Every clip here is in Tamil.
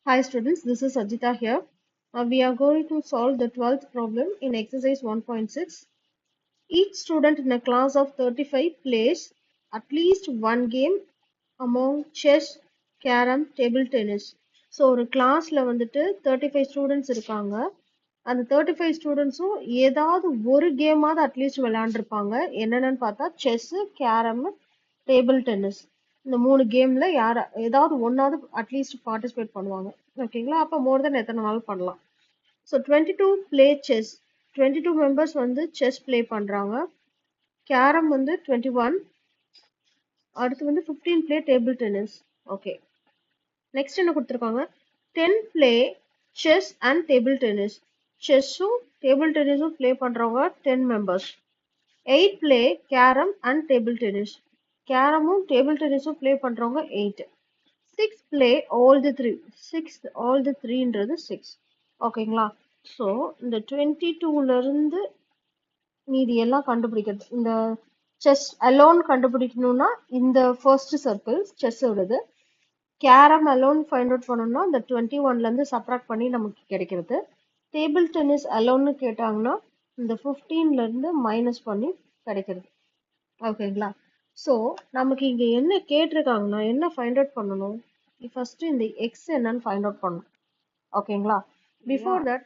Hi students, this is Ajita here. We are going to solve the 12th problem in exercise 1.6. Each student in a class of 35 plays at least one game among chess, carom, table tennis. So ஒரு கிளாஸ்ல வந்துட்டு 35 ஸ்டூடெண்ட்ஸ் இருக்காங்க. அந்த 35 ஸ்டூடெண்ட்ஸும் ஏதாவது ஒரு கேமாவது அட்லீஸ்ட் விளையாண்டுருப்பாங்க. என்னென்னு பார்த்தா செஸ், கேரம், டேபிள் டென்னிஸ். இந்த 3 கேம்ல ஏதாவது ஒன்னாவது அட்லீஸ்ட் பார்ட்டிசிபேட் பண்ணுவாங்க. ஓகேங்களா? அப்ப மோர் தென் எத்தனை நாள் பண்ணலாம். So 22 play chess. 22 மெம்பர்ஸ் வந்து செஸ் பிளே பண்றாங்க. கேரம் வந்து 21. அடுத்து வந்து 15 play table tennis. Okay, next என்ன கொடுத்துருக்காங்க? 10 play chess and table tennis. செஸ்ஸும் டேபிள் டென்னிஸும் பிளே பண்றவங்க 10 members. 8 play carrom and table tennis. கேரமும் டேபிள் டென்னிஸும் பிளே பண்றவங்க 8. 6 play all the three. 6 all the threeன்றது 6. ஓகேங்களா? ஸோ இந்த 22ல இருந்து மீதி எல்லாம் கண்டுபிடிக்கிறது. இந்த செஸ் அலோன் கண்டுபிடிக்கணும்னா இந்த ஃபர்ஸ்ட் சர்க்கிள் செஸ் உள்ளது. கேரம் அலோன் ஃபைண்ட் அவுட் பண்ணணும்னா இந்த 21ல இருந்து சப்ராக்ட் பண்ணி நமக்கு கிடைக்கிறது. டேபிள் டென்னிஸ் அலோன்னு கேட்டாங்கன்னா இந்த 15ல இருந்து மைனஸ் பண்ணி கிடைக்கிறது. ஓகேங்களா? ஸோ நமக்கு இங்க என்ன கேட்டிருக்காங்கன்னா என்ன ஃபைண்ட் அவுட் பண்ணணும்? ஃபர்ஸ்ட் இந்த எக்ஸ் என்னன்னு ஃபைண்ட் அவுட் பண்ணணும். ஓகேங்களா? பிஃபோர் தட்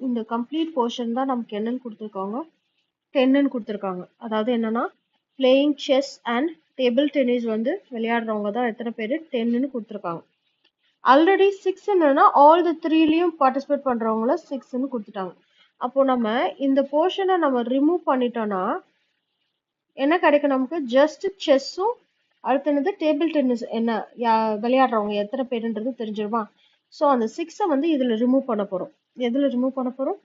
இந்த கம்ப்ளீட் போர்ஷன் தான் நமக்கு என்னன்னு கொடுத்துருக்காங்க, 10ன்னு கொடுத்துருக்காங்க. அதாவது என்னன்னா playing chess and table tennis வந்து விளையாடுறவங்க தான் எத்தனை பேர் 10ன்னு கொடுத்துருக்காங்க. ஆல்ரெடி 6 என்னன்னா ஆல் தி த்ரீலையும் பார்ட்டிசிபேட் பண்றவங்கள 6ன்னு கொடுத்துட்டாங்க. அப்போ நம்ம இந்த போர்ஷனை நம்ம ரிமூவ் பண்ணிட்டோம்னா என்ன கிடைக்கும்? நமக்கு ஜஸ்ட் செஸ்ஸும் அடுத்து என்னது டேபிள் டென்னிஸ் என்ன விளையாடுறவங்க எத்தனை பேருன்றது தெரிஞ்சிருமா? ஸோ அந்த 6 வந்து இதுல ரிமூவ் பண்ண போறோம். எதுல ரிமூவ் பண்ண போறோம்?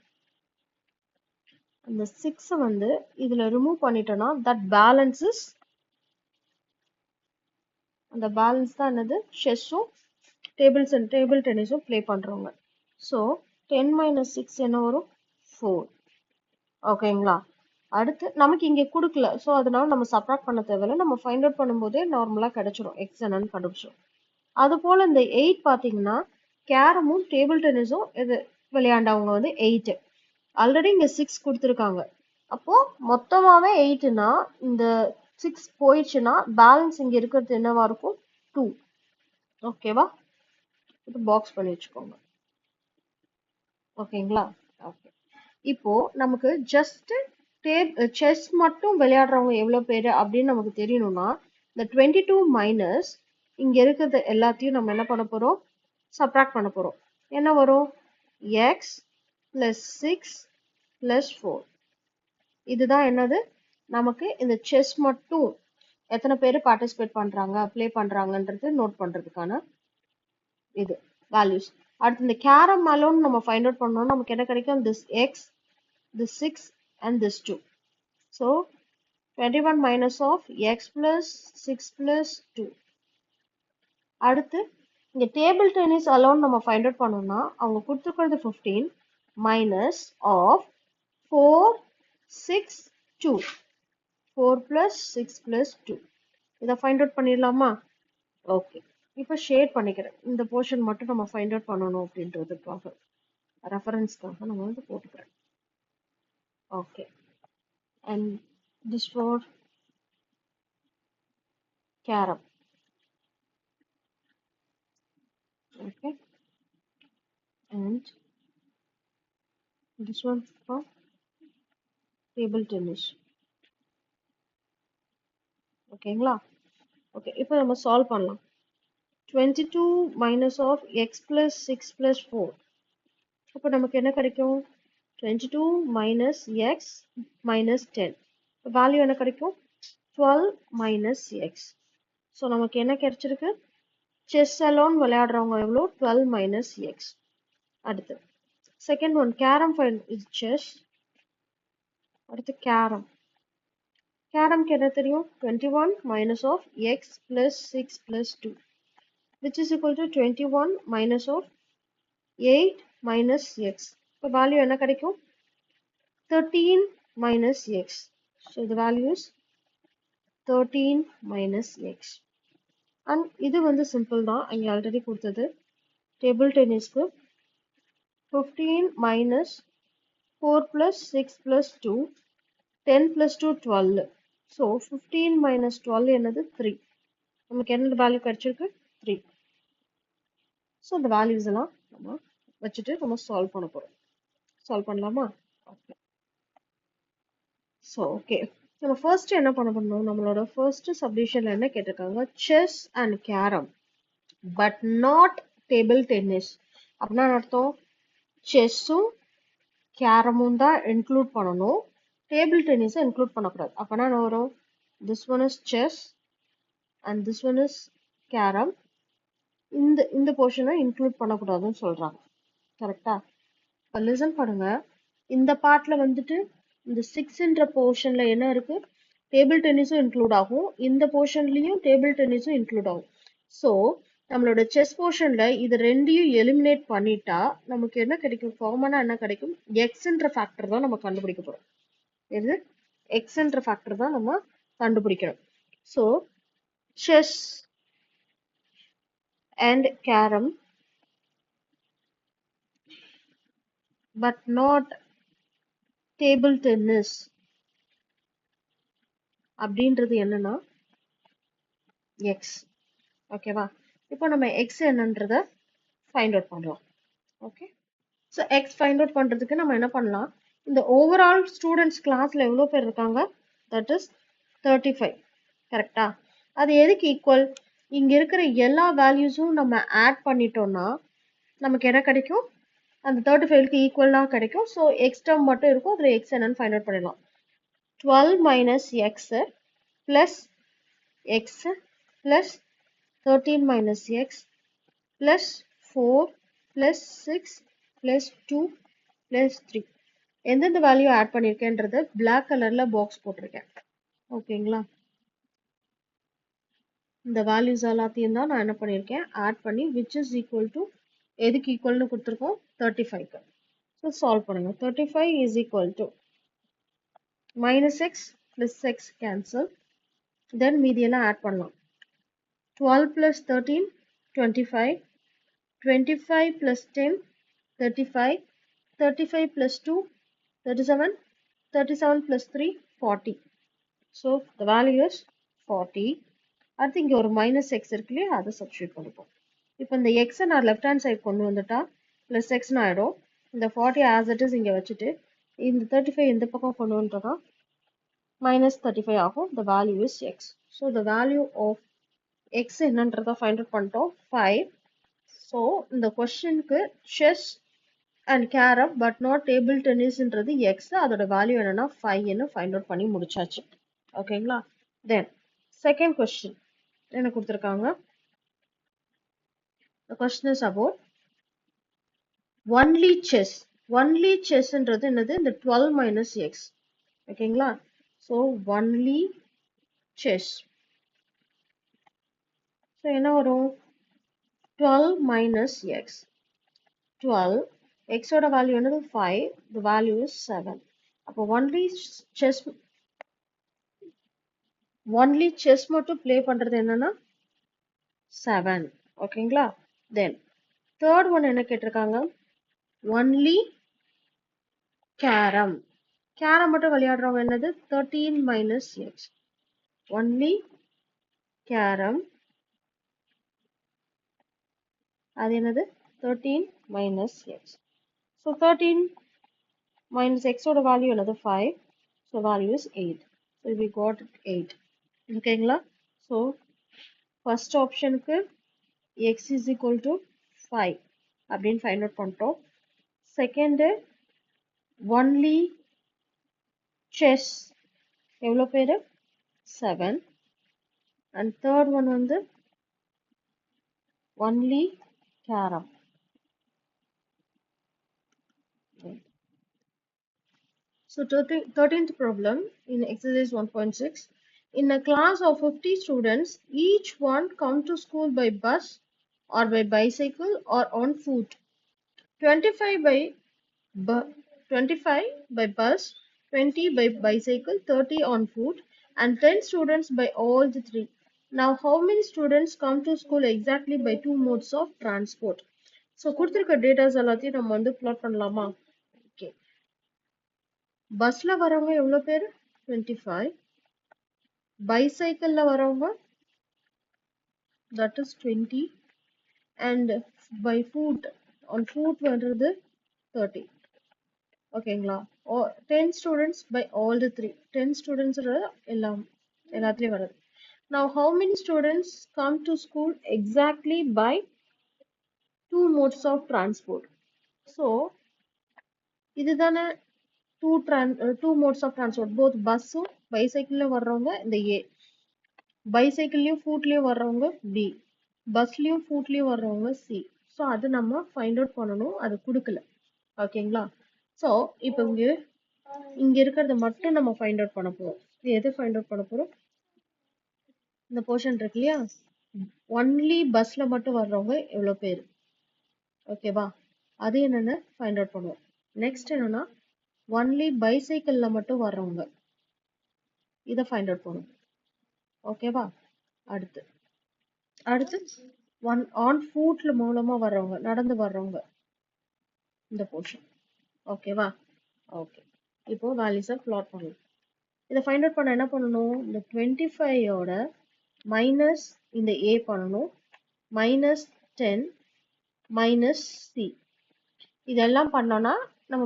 அந்த 6 வந்து இதுல ரிமூவ் பண்ணிட்டோம்னா தட் பேலன்ஸஸ், அந்த பேலன்ஸ் தான் என்னது? செஸ்ஸும் டேபிள் டென்னிஸும் பிளே பண்றவங்க. ஸோ 10 - 6 என்ன வரும்? 4. ஓகேங்களா? அடுத்து நமக்கு இங்க கொடுக்கல, ஸோ அதனால நம்ம சப்ராக்ட் பண்ண தேவையில்லை. நம்ம ஃபைண்ட் அவுட் பண்ணும்போதே நார்மலா கிடைச்சிரும், எக்ஸ் என்னன்னு கண்டுபிடிச்சோம். அது போல இந்த 8 பாத்தீங்கன்னா கேரமும் டேபிள் டென்னிஸும் இது விளையாண்டவங்க வந்து 8. ஆல்ரெடி இங்க 6 கொடுத்துருக்காங்க. அப்போ மொத்தமாவே 8னா இந்த 6 போயிடுச்சுன்னா பேலன்ஸ் இங்க இருக்கிறது என்னவா இருக்கும்? 2. ஓகேவா? இது பாக்ஸ் பண்ணி வச்சுக்கோங்க. ஓகேங்களா? ஓகே. இப்போ நமக்கு ஜஸ்ட் செஸ் மட்டும் விளையாடுறவங்க எவ்வளவு பேரு அப்படின்னு நமக்கு தெரியணும்னா இந்த 22 மைனஸ் இங்க இருக்கிறது எல்லாத்தையும் நம்ம என்ன பண்ண போறோம்? சப்ராக்ட் பண்ண போறோம். என்ன வரும்? X plus 6 plus 4. இதுதான் என்னது? நமக்கு இந்த செஸ் மட்டும் எத்தனை பேர் பார்ட்டிசிபேட் பண்றாங்க, பிளே பண்றாங்கன்றது நோட் பண்றதுக்கான இது வேல்யூஸ். அடுத்து இந்த கேரம் அலோன் நம்ம ஃபைண்ட் அவுட் பண்ணோம். நமக்கு என்ன கிடைக்கும்? This X, this 6 and this 2. So 21 minus of x plus 6 plus 2. அடுத்து இங்க டேபிள் டென்னிஸ் அலோன் நம்ம ஃபைண்ட் அவுட் பண்ணோம்னா அவங்க கொடுத்துருக்கிறது 15 minus of 4 6 2. 4 plus 6 plus 2. இதை ஃபைண்ட் அவுட் பண்ணிடலாமா? ஓகே, இப்போ ஷேட் பண்ணிக்கிறேன். இந்த போர்ஷன் மட்டும் நம்ம ஃபைண்ட் அவுட் பண்ணணும் அப்படின்றதுக்காக, ரெஃபரன்ஸ்க்காக நம்ம வந்து போட்டுக்கிறேன். Okay, and this for carom. Okay, and this one for table tennis. ஓகேங்களா? ஓகே, இப்போ நம்ம சால்வ் பண்ணலாம். 22 minus of x plus 6 plus 4. அப்போ நமக்கு என்ன கிடைக்கும்? 22 minus x minus 10. வேல்யூ என்ன கிடைக்கும்? 12 minus x. ஸோ நமக்கு என்ன கிடைச்சிருக்கு? செஸ் அலோன் விளையாடுறவங்க எவ்வளோ? 12 minus x. அடுத்து second one carrom find is chess. அடுத்து கேரம். கேரம்க்கு என்ன தெரியும்? 21 minus of x plus 6 plus 2, which is equal to 21 minus of 8 minus x. இப்போ வேல்யூ என்ன கிடைக்கும்? 13 minus x. So the value is 13 minus x. And இது வந்து சிம்பிள் தான், இங்க ஆல்ரெடி கொடுத்தது. table tennis க்கு 15 minus 4 plus 6 plus 2, 10 plus 2 12. So 15 minus 12 என்னது 3. நமக்கு என்ன வேல்யூ கிடைச்சிருக்கு 3. ஸோ இந்த வேல்யூஸ் எல்லாம் நம்ம வச்சுட்டு நம்ம சால்வ் பண்ண போறோம். சால்வ் பண்ணலாமா? ஓகே. ஸோ ஓகே, நம்ம ஃபர்ஸ்ட் என்ன பண்ண போறோம், நம்மளோட ஃபர்ஸ்ட் சப்டிவிஷன்ல என்ன கேட்டிருக்காங்க, chess and carrom but not table tennis. அப்படின்னா அர்த்தம் செஸ்ஸும் கேரமும் தான் இன்க்ளூட் பண்ணணும், டேபிள் டென்னிஸை இன்க்ளூட் பண்ணக்கூடாது. அப்போனா என்ன வரும், this one is chess and this one is carrom, இந்த போர்ஷனை இன்க்ளூட் பண்ணக்கூடாதுன்னு சொல்றாங்க. கரெக்டா? இப்போ லிசன் பண்ணுங்க. இந்த பார்ட்ல வந்துட்டு இந்த 6ன்ற போர்ஷன்ல என்ன இருக்கு, டேபிள் டென்னிஸும் இன்க்ளூட் ஆகும், இந்த போர்ஷன்லயும் டேபிள் டென்னிஸும் இன்க்ளூட் ஆகும். ஸோ நம்மளோட செஸ் போர்ஷன்ல இது ரெண்டையும் எலிமினேட் பண்ணிட்டா நமக்கு என்ன கிடைக்கும், காமனா என்ன கிடைக்கும், எக்ஸ்ன்ற ஃபேக்டர் தான் நம்ம கண்டுபிடிக்க போறோம். இது எக்ஸ்ன்ற ஃபேக்டர் தான் நம்ம கண்டுபிடிக்கணும். So chess and carrom but not table tennis அப்படின்றது என்னன்னா எக்ஸ். ஓகேவா? இப்போ நம்ம எக்ஸ் என்னன்றத ஃபைண்ட் அவுட் பண்ணலாம். Okay, so X find out பண்றதுக்கு நம்ம என்ன பண்ணலாம், இந்த ஓவரால் ஸ்டூடெண்ட்ஸ் கிளாஸ்ல எவ்வளோ பேர் இருக்காங்க, தட் இஸ் 35. கரெக்டா? அது எதுக்கு ஈக்குவல், இங்க இருக்கிற எல்லா வேல்யூஸும் நம்ம ஆட் பண்ணிட்டோம்னா நமக்கு என்ன கிடைக்கும், அந்த 35க்கு ஈக்குவலாக கிடைக்கும். ஸோ எக்ஸ் டேர்ம் மட்டும் இருக்கும், அதில் எக்ஸ் என்னன்னு ஃபைண்ட் அவுட் பண்ணிடலாம். 12 minus x plus x plus 13 minus x plus 4 plus 6 plus 2 plus 3. எந்தெந்த வேல்யூ ஆட் பண்ணியிருக்கேன்றது பிளாக் கலர்ல பாக்ஸ் போட்டிருக்கேன். ஓகேங்களா? இந்த வேல்யூஸ் எல்லாத்தையும் தான் நான் என்ன பண்ணியிருக்கேன், ஆட் பண்ணி which is equal to எதுக்கு ஈக்குவல்னு கொடுத்துருக்கோம், 35க்கு. ஸோ சால்வ் பண்ணுங்க. 35 is equal to minus x plus x cancel, then மீதியெல்லாம் ஆட் பண்ணலாம். 12 plus 13 25, 25 plus 10 35, 35 plus 2 37, 37 plus 3 40. So the value is 40. அடுத்து இங்கே ஒரு மைனஸ் எக்ஸ் இருக்கு இல்லையா, அதை சப்ஸ்டியூட் பண்ணிப்போம். இப்போ இந்த எக்ஸை நான் லெஃப்ட் ஹேண்ட் சைட் கொண்டு வந்துட்டா ப்ளஸ் எக்ஸ்னு ஆகிடும். இந்த 40 ஆஸ் இட் இஸ் இங்கே வச்சுட்டு இந்த 35 இந்த பக்கம் கொண்டு வந்துட்டோம்னா minus 35 ஆகும். the value is x. so the value of x என்னன்றதை find out பண்ணிட்டோம் 5. so இந்த கொஸ்டினுக்கு chess and carom but not table tennisன்றது x, அதோட வேல்யூ என்னன்னா 5 ன்னு find out பண்ணி முடிச்சாச்சு. ஓகேங்களா? then second question என்ன கொடுத்துருக்காங்க, the question is about only chess. only chessன்றது என்னது, இந்த 12 minus x. ஓகேங்களா? so only chess. so என்ன வரும், 12 minus x. 12, x ஓட வேல்யூ என்னது 5, the value is 7. அப்போ only chess மட்டும் ப்ளே பண்றது என்னன்னா 7. ஓகேங்களா? then third one என்ன கேட்டிருக்காங்க, only carom. carom மட்டும் விளையாடுறவங்க என்னது 13 minus x. only carom அது என்னது 13 minus x. so 13 minus x ஓட வேல்யூ என்னது 5, so value is 8. so we got 8. ஓகேங்களா? so first optionக்கு x is equal to 5 அப்படின்னு find out பண்ணிட்டோம். second only chess எவ்வளோ பேரு 7, and third one வந்து only carom. So 13th problem in exercise 1.6. In a class of 50 students, each one come to school by bus or by bicycle or on foot. 25 by bus, 20 by bicycle, 30 on foot, and 10 students by all the three. Now, how many students come to school exactly by two modes of transport? So கொடுத்துருக்க டேட்டாஸ் எல்லாத்தையும் நம்ம வந்து plot பண்ணலாமா? ஓகே, பஸ்ல வரவங்க எவ்வளோ பேர்? 25. பைசைக்கிள்ல வரவங்க that is 20, and by foot on foot வர்றது 30. ஓகேங்களா? 10 students by all the three. 10 students எல்லாத்துலயும் வருது. Now how many students come to school exactly by two modes of transport? So இதுதானே two modes of transport, both பஸ்ஸும் பைசைக்கிள்ல வர்றவங்க இந்த A, பைசைக்கிள்லயும் ஃபுட்லயும் வர்றவங்க B, பஸ்லயும் ஃபுட்லயும் வர்றவங்க C. ஸோ அது நம்ம ஃபைண்ட் அவுட் பண்ணணும், அது கொடுக்கல. ஓகேங்களா? ஸோ இப்போ இங்க இருக்கிறத மட்டும் நம்ம ஃபைண்ட் அவுட் பண்ண போறோம். எது ஃபைண்ட் அவுட் பண்ண போறோம்? இந்த போர்ஷன் இருக்கு இல்லையா, ஒன்லி பஸ்ல மட்டும் வர்றவங்க எவ்வளவு பேர்? ஓகேவா? அது என்னன்னு ஃபைண்ட் அவுட் பண்ணுவோம். நெக்ஸ்ட் என்னன்னா ஒன்லி பைசைக்கிள்ல மட்டும் வர்றவங்க, இதை ஃபைண்ட் அவுட் பண்ணுவோம். ஓகேவா? அடுத்து ஆன் ஃபுட்ல மூலமா வர்றவங்க, நடந்து வர்றவங்க, இந்த போர்ஷன். ஓகேவா? ஓகே, இப்போ வேல்யூஸை பிளாட் பண்ணலாம். இதை ஃபைண்ட் அவுட் பண்ண என்ன பண்ணணும்? இந்த 25ஓட மைனஸ் இந்த A பண்ணணும், மைனஸ் 10 மைனஸ் C. இதெல்லாம் பண்ணோம்னா நம்ம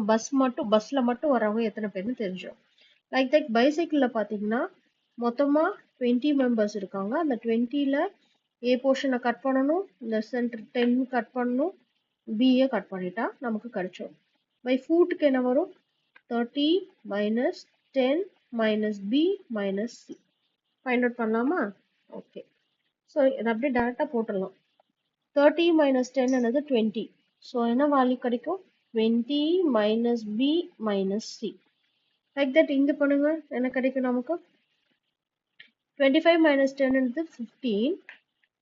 பஸ்ல மட்டும் வரவங்க எத்தனை பேர்னு தெரிஞ்சிடும். லைக் தட் பைசைக்கிள்ல பார்த்தீங்கன்னா மொத்தமா 20 மெம்பர்ஸ் இருக்காங்க. அந்த 20ல A போர்ஷனை கட் பண்ணணும், இந்த சென்டர் 10 கட் பண்ணணும், B கட் பண்ணிட்டா நமக்கு கிடைச்சிடும். பை ஃபுட்டுக்கு என்ன வரும்? 30 minus 10 minus B minus C. Find out பண்ணலாமா? ஓகே, ஸோ இதை அப்படியே டேரெக்டாக போட்டுடலாம். 30 மைனஸ் 10 என்னது 20. ஸோ என்ன வேல்யூ கிடைக்கும்? 20 minus B minus C. Like that இங்க பண்ணுங்க, என்ன கிடைக்கும் நமக்கு? 25 minus 10 என்னது 15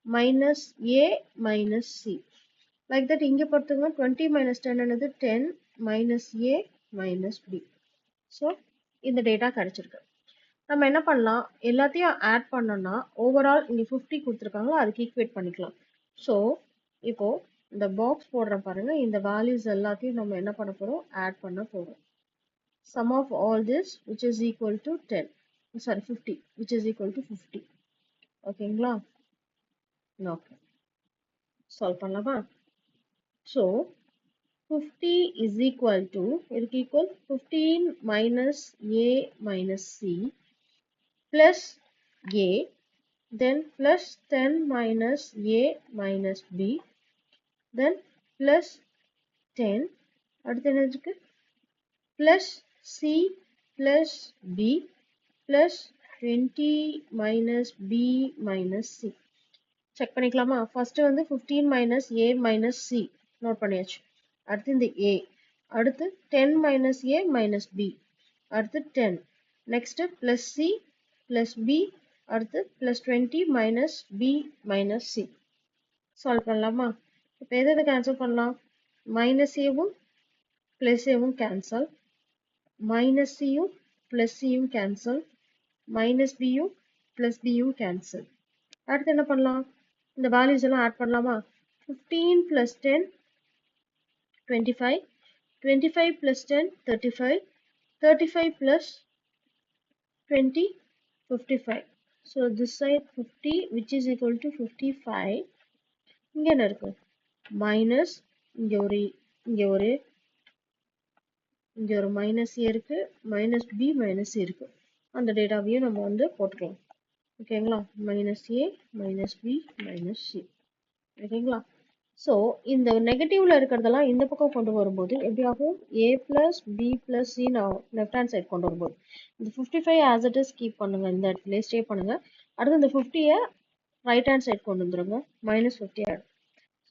minus A minus C. Like that இங்க பார்த்துங்க, 20 minus 10 என்னது 10 minus A minus B. So இந்த டேட்டா கிடைச்சிருக்கு. நம்ம என்ன பண்ணலாம்? எல்லாத்தையும் ஆட் பண்ணோம்னா ஓவரால் இங்க 50 கொடுத்துருக்காங்களா, அதுக்கு ஈக்குவேட் பண்ணிக்கலாம். ஸோ இப்போ இந்த பாக்ஸ் போடுறேன் பாருங்க, இந்த வேல்யூஸ் எல்லாத்தையும் நம்ம என்ன பண்ண போறோம்? ஆட் பண்ண போறோம். Sum of all this which is equal to 10. Sorry, 50, which is equal to 50. ஓகேங்களா? ஓகே, சால்வ் பண்ணலாமா? ஸோ 50 is equal to, இதுக்கு equal 15 minus A minus C plus A, then plus 10 minus A minus B, then plus 10, அடுத்து என்ன இருக்கு? Plus C plus B plus 20 minus B minus C. Check பண்ணிக்கலாமா? ஃபர்ஸ்ட் வந்து 15 minus A minus C note பண்ணியாச்சு. அடுத்து இந்த A, அடுத்து 10 மைனஸ் A மைனஸ் B, அடுத்து 10, next plus C plus B, அடுத்து plus 20 minus B minus C. Solve பண்ணலாமா? இப்போ எதை கேன்சல் பண்ணலாம்? மைனஸ் ஏவும் பிளஸ் ஏவும் கேன்சல், மைனஸ் சியும் பிளஸ் சியும் கேன்சல், மைனஸ் பியும் பிளஸ் பியும் கேன்சல். அடுத்து என்ன பண்ணலாம்? இந்த வேல்யூஸ் எல்லாம் ஆட் பண்ணலாமா? 15 plus 10 25, 25 plus 10 35, 35 plus 20 55. So this side 50 which is equal to 55. இங்க என்ன இருக்கு? மைனஸ் இங்க ஒரு மைனஸ் ஏ இருக்கு, மைனஸ் பி மைனஸ் இருக்கு. அந்த டேட்டாவையும் நம்ம வந்து போட்டுக்கலாம். ஓகேங்களா? மைனஸ் ஏ மைனஸ் பி மைனஸ் சி. ஓகேங்களா? ஸோ இந்த நெகட்டிவ்ல இருக்கிறதெல்லாம் இந்த பக்கம் கொண்டு வரும்போது எப்படி ஆகும்? ஏ பிளஸ் பி பிளஸ் சி நான் லெஃப்ட் ஹேண்ட் சைட் கொண்டு வரும்போது இந்த 55 ஆஸ் இட் இஸ் கீப் பண்ணுங்க, இந்த இடத்துல ஸ்டே பண்ணுங்க. அடுத்து இந்த 50 ரைட் ஹேண்ட் சைட் கொண்டு வந்துருங்க, மைனஸ் 50 ஆகும்.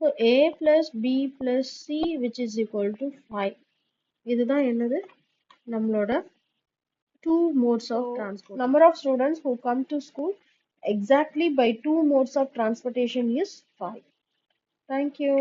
So A plus B plus C which is equal to 5. இதுதான் என்னது? நம்மளோட two modes of transport. Number of students who come to school exactly by two modes of transportation is 5. Thank you.